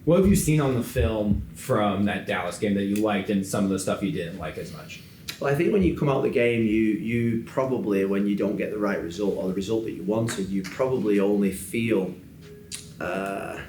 What have you seen on the film from that Dallas game that you liked and some of the stuff you didn't like as much? Well, I think when you come out of the game, you probably, when you don't get the right result or the result that you wanted, you probably only feel. I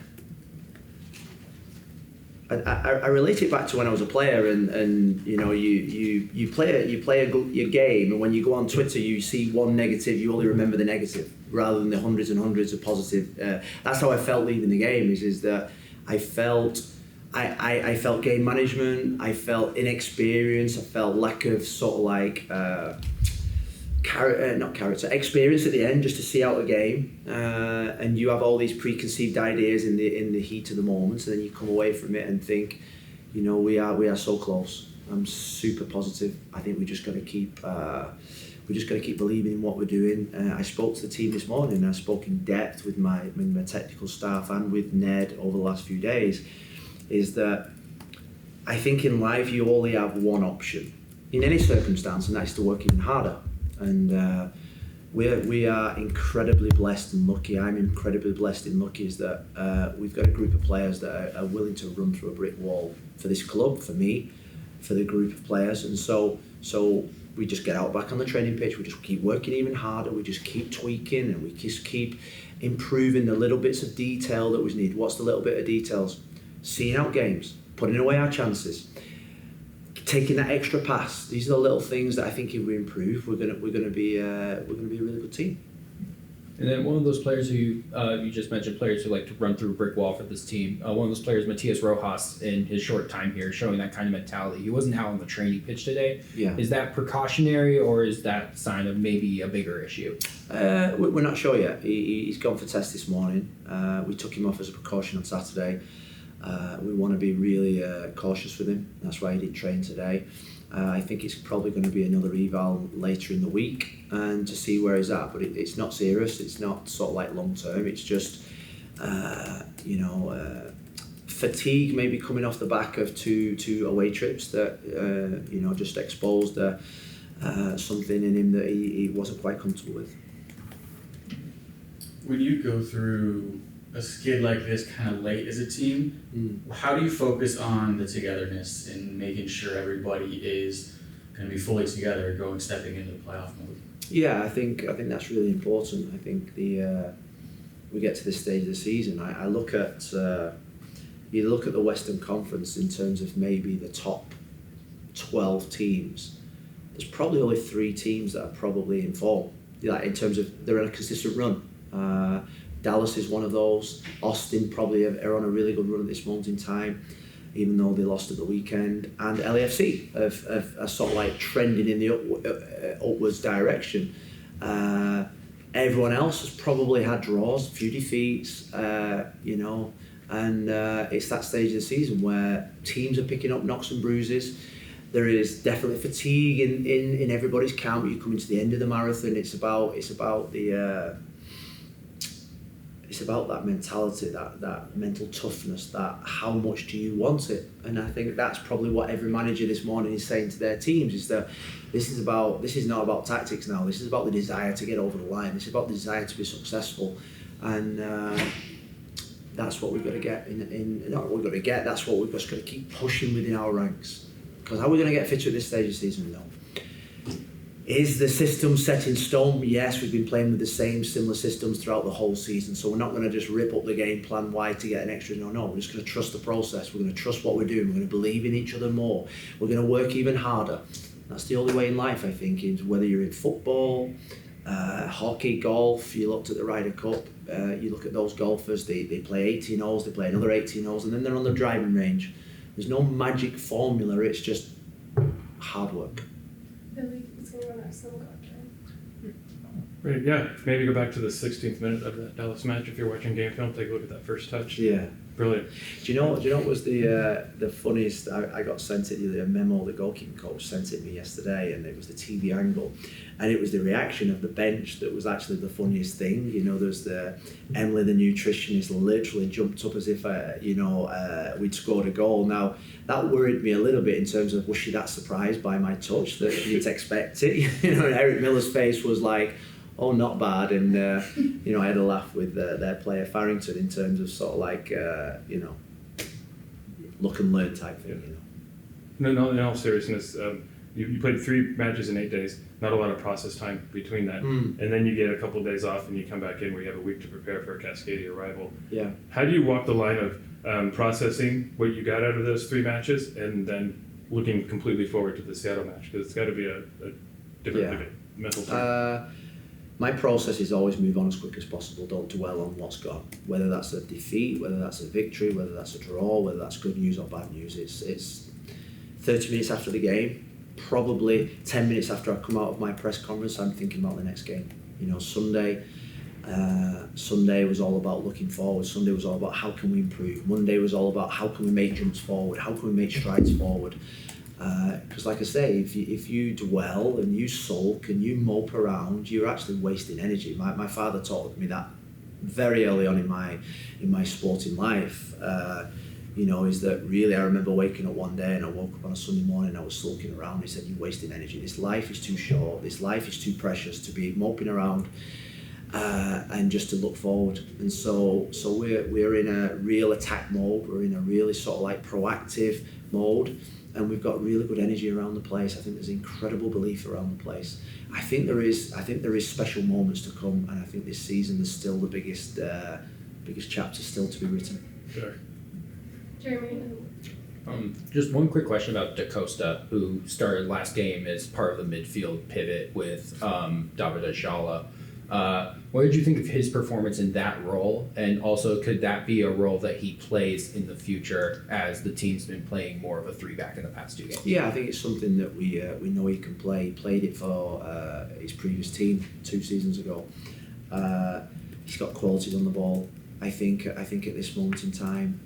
relate it back to when I was a player, and you know, you play your game, and when you go on Twitter, you see one negative, you only remember the negative rather than the hundreds and hundreds of positive. That's how I felt leaving the game. Is that I felt game management, I felt inexperience, I felt lack of sort of like experience at the end, just to see out a game, and you have all these preconceived ideas in the heat of the moment, and then you come away from it and think, you know, we are so close. I'm super positive. I think we just got to keep believing in what we're doing. I spoke to the team this morning. I spoke in depth with my technical staff and with Ned over the last few days. Is that I think in life you only have one option in any circumstance, and that's to work even harder. And we are incredibly blessed and lucky. I'm incredibly blessed and lucky is that we've got a group of players that are willing to run through a brick wall for this club, for me, for the group of players. And so we just get out back on the training pitch, we just keep working even harder, we just keep tweaking, and we just keep improving the little bits of detail that we need. What's the little bit of details? Seeing out games, putting away our chances, taking that extra pass. These are the little things that I think if we improve, we're gonna be a really good team. And then one of those players who you just mentioned, players who like to run through a brick wall for this team. One of those players, Matias Rojas, in his short time here, showing that kind of mentality. He wasn't out on the training pitch today. Yeah. Is that precautionary, or is that a sign of maybe a bigger issue? We're not sure yet. He's gone for tests this morning. We took him off as a precaution on Saturday. We want to be really cautious with him. That's why he didn't train today. I think it's probably going to be another eval later in the week, and to see where he's at. But it's not serious. It's not sort of like long term. It's just fatigue, maybe coming off the back of two away trips that just exposed something in him that he wasn't quite comfortable with. When you go through a skid like this kind of late as a team, how do you focus on the togetherness and making sure everybody is going to be fully together stepping into the playoff mode? Yeah, I think that's really important. I think we get to this stage of the season. I look at you look at the Western Conference in terms of maybe the top 12 teams. There's probably only 3 teams that are probably in form. Like in terms of they're on a consistent run. Dallas is one of those. Austin probably are on a really good run at this moment in time, even though they lost at the weekend. And LAFC are sort of like trending in the upwards direction. Everyone else has probably had draws, a few defeats, and it's that stage of the season where teams are picking up knocks and bruises. There is definitely fatigue in everybody's camp. You come into the end of the marathon. It's about that mentality, that mental toughness, that how much do you want it? And I think that's probably what every manager this morning is saying to their teams, is that this is not about tactics now, this is about the desire to get over the line, this is about the desire to be successful. And that's what we've got to get that's what we've just got to keep pushing within our ranks. Because how are we going to get fitter at this stage of the season? No. Is the system set in stone? Yes, we've been playing with the same similar systems throughout the whole season, so we're not going to just rip up the game plan wide to get an extra. No, we're just going to trust the process. We're going to trust what we're doing. We're going to believe in each other more. We're going to work even harder. That's the only way in life, I think, is whether you're in football, hockey, golf. You looked at the Ryder Cup, you look at those golfers, they play 18 holes, they play another 18 holes, and then they're on the driving range. There's no magic formula, it's just hard work. Billy, what's going on our solo Right, yeah. Maybe go back to the 16th minute of that Dallas match. If you're watching game film, take a look at that first touch. Yeah. Brilliant. Do you know what was the funniest? I got sent it, a memo the goalkeeping coach sent it me yesterday, and it was the TV angle, and it was the reaction of the bench that was actually the funniest thing. There's the Emily, the nutritionist, literally jumped up as if we'd scored a goal. Now that worried me a little bit in terms of, was she that surprised by my touch that she didn't expect it? Eric Miller's face was like, oh, not bad, and I had a laugh with their player Farrington in terms of sort of like look and learn type thing. You know. No, in all seriousness, you played 3 matches in 8 days. Not a lot of process time between that, and then you get a couple of days off, and you come back in where you have a week to prepare for a Cascadia rival. Yeah. How do you walk the line of processing what you got out of those 3 matches, and then looking completely forward to the Seattle match? Because it's got to be a different mental thing. My process is always move on as quick as possible. Don't dwell on what's gone. Whether that's a defeat, whether that's a victory, whether that's a draw, whether that's good news or bad news. It's 30 minutes after the game. Probably 10 minutes after I come out of my press conference, I'm thinking about the next game. You know, Sunday was all about looking forward. Sunday was all about how can we improve. Monday was all about how can we make jumps forward, how can we make strides forward. Because like I say, if you dwell and you sulk and you mope around, you're actually wasting energy. My father taught me that very early on in my sporting life. Is that really, I remember waking up one day and I woke up on a Sunday morning and I was sulking around. He said, you're wasting energy. This life is too short. This life is too precious to be moping around and just to look forward. And so we're in a real attack mode. We're in a really sort of like proactive mode. And we've got really good energy around the place. I think there's incredible belief around the place. I think there is special moments to come, and I think this season is still the biggest chapter still to be written. Sure. Jeremy. Just one quick question about DaCosta, who started last game as part of the midfield pivot with David Ajala. What did you think of his performance in that role? And also, could that be a role that he plays in the future as the team's been playing more of a 3-back in the past 2 games? Yeah, I think it's something that we know he can play. He played it for his previous team 2 seasons ago. He's got qualities on the ball. I think at this moment in time,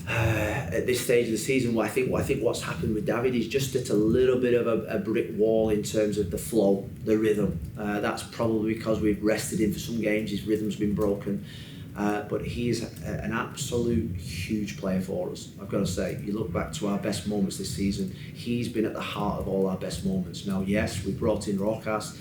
at this stage of the season, I think what's happened with David is just at a little bit of a brick wall in terms of the flow, the rhythm. That's probably because we've rested him for some games. His rhythm's been broken, but he's an absolute huge player for us. I've got to say, you look back to our best moments this season, he's been at the heart of all our best moments. Now, yes, we brought in Rojas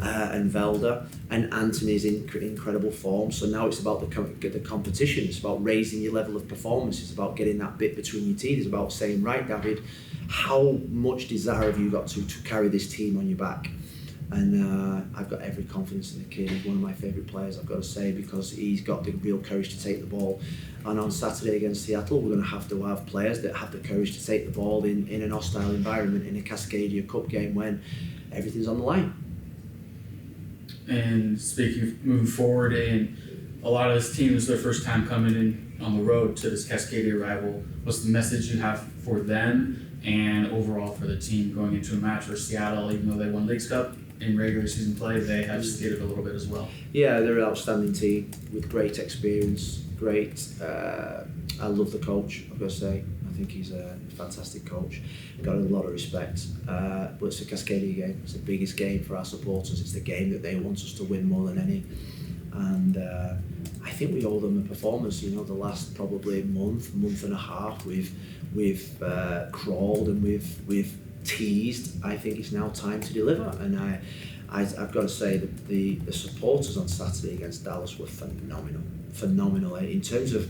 and Velda, and Anthony's in incredible form. So now it's about the competition. It's about raising your level of performance. It's about getting that bit between your teeth. It's about saying, right, David, how much desire have you got to carry this team on your back? And I've got every confidence in the kid. He's one of my favourite players, I've got to say, because he's got the real courage to take the ball. And on Saturday against Seattle, we're going to have players that have the courage to take the ball in an hostile environment, in a Cascadia Cup game when everything's on the line. And speaking of moving forward, and a lot of this team is their first time coming in on the road to this Cascadia rival. What's the message you have for them and overall for the team going into a match where Seattle, even though they won Leagues Cup in regular season play, they have skated a little bit as well? Yeah, they're an outstanding team with great experience. I love the coach, I've got to say. I think he's a fantastic coach. Got a lot of respect. But it's a Cascadia game. It's the biggest game for our supporters. It's the game that they want us to win more than any. And I think we owe them a performance. The last probably month and a half, we've crawled and we've teased. I think it's now time to deliver. And I've got to say that the supporters on Saturday against Dallas were phenomenal. In terms of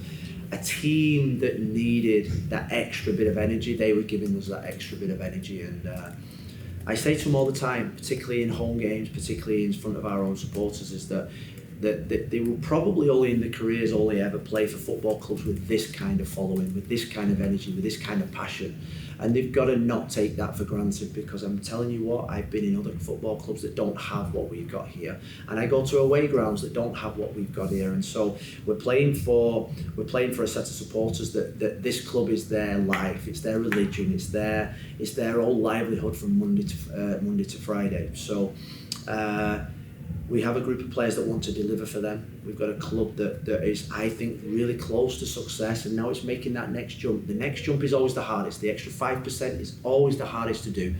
a team that needed that extra bit of energy, they were giving us that extra bit of energy. And I say to them all the time, particularly in home games, particularly in front of our own supporters, is that they will probably only in their careers only ever play for football clubs with this kind of following, with this kind of energy, with this kind of passion. And they've got to not take that for granted, because I'm telling you what, I've been in other football clubs that don't have what we've got here, and I go to away grounds that don't have what we've got here. And so we're playing for a set of supporters that this club is their life, it's their religion, it's their whole livelihood from Monday to Friday. So we have a group of players that want to deliver for them. We've got a club that is, I think, really close to success, and now it's making that next jump. The next jump is always the hardest. The extra 5% is always the hardest to do,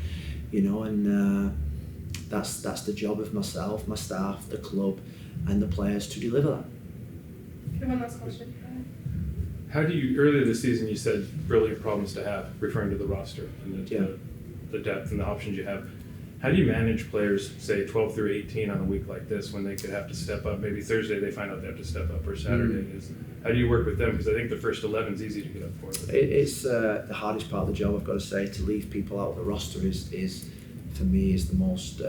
and that's the job of myself, my staff, the club, and the players to deliver that. Okay, one last question. How do you, earlier this season you said brilliant problems to have, referring to the roster and the depth and the options you have. How do you manage players, say 12 through 18 on a week like this, when they could have to step up? Maybe Thursday they find out they have to step up, or Saturday how do you work with them? Because I think the first 11 is easy to get up for. But It's the hardest part of the job, I've got to say. To leave people out of the roster is for me, is the most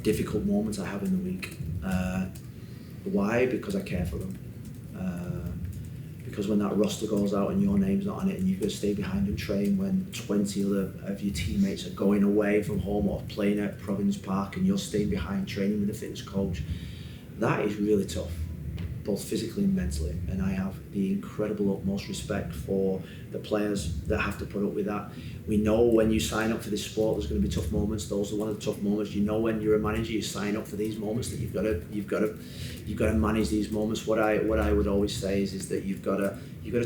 difficult moment I have in the week. Why? Because I care for them. Because when that roster goes out and your name's not on it and you've got to stay behind and train when 20 other of your teammates are going away from home or playing at Providence Park and you're staying behind training with a fitness coach, that is really tough, both physically and mentally. And I have the incredible utmost respect for the players that have to put up with that. We know when you sign up for this sport, there's going to be tough moments. Those are one of the tough moments. You know when you're a manager, you sign up for these moments that you've got to manage these moments. What I would always say is that you've got to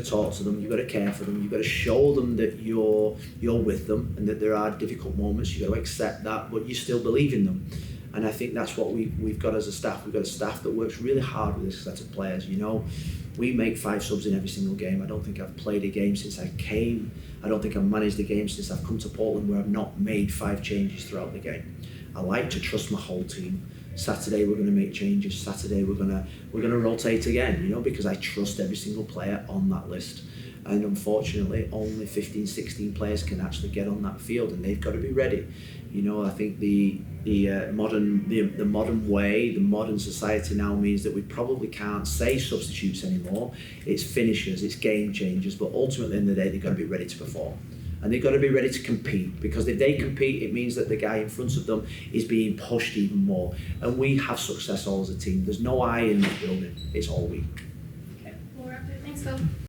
talk to them, you've got to care for them, you've got to show them that you're with them and that there are difficult moments. You've got to accept that, but you still believe in them. And I think that's what we've got as a staff. We've got a staff that works really hard with this set of players. You know, we make 5 subs in every single game. I don't think I've played a game since I came. I don't think I've managed a game since I've come to Portland where I've not made 5 changes throughout the game. I like to trust my whole team. Saturday we're going to make changes. Saturday we're going to rotate again. You know, because I trust every single player on that list. And unfortunately, only 15, 16 players can actually get on that field, and they've got to be ready. You know, I think the modern way, the modern society now means that we probably can't say substitutes anymore. It's finishers, it's game changers, but ultimately in the day they've got to be ready to perform. And they've got to be ready to compete, because if they compete, it means that the guy in front of them is being pushed even more. And we have success all as a team. There's no I in this building, it's all we. Okay, we'll wrap it. Thanks, Phil.